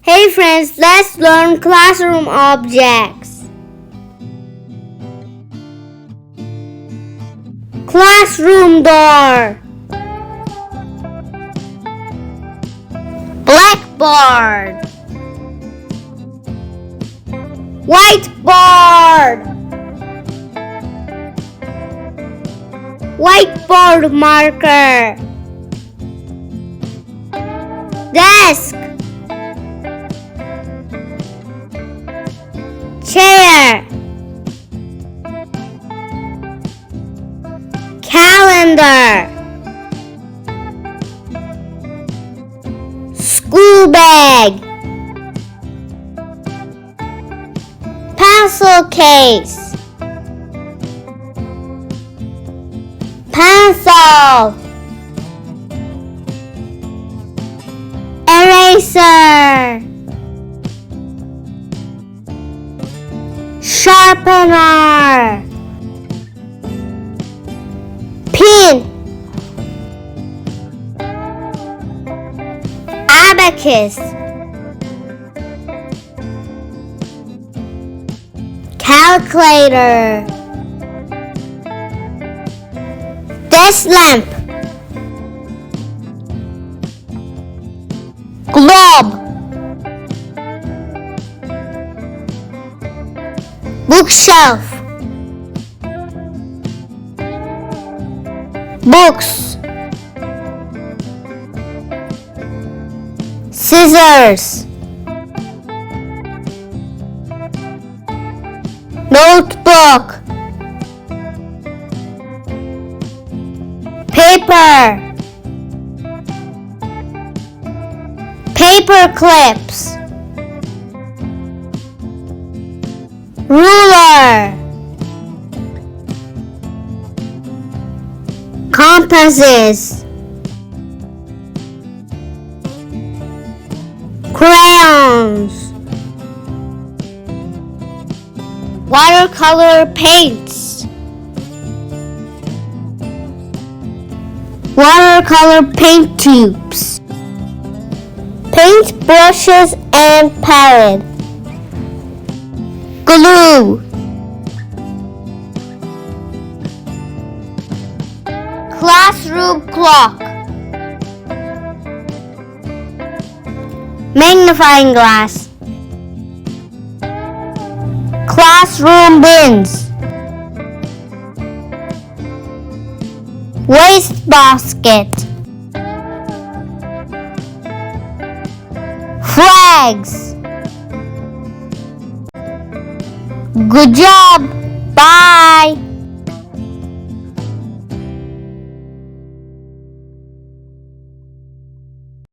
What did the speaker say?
Hey friends, let's learn classroom objects. Classroom door. Blackboard. Whiteboard. Whiteboard marker. Desk. Chair. Calendar. School bag. Pencil case. Pencil. Eraser. Sharpener. Pin. Abacus. Calculator. Desk lamp. Globe. Bookshelf. Books. Scissors. Notebook. Paper. Paper clips. Ruler. Compasses. Crayons. Watercolor paints. Watercolor paint tubes. Paint brushes and palette. Glue. Classroom clock. Magnifying glass. Classroom bins. Wastebasket. Flags. Good job. Bye.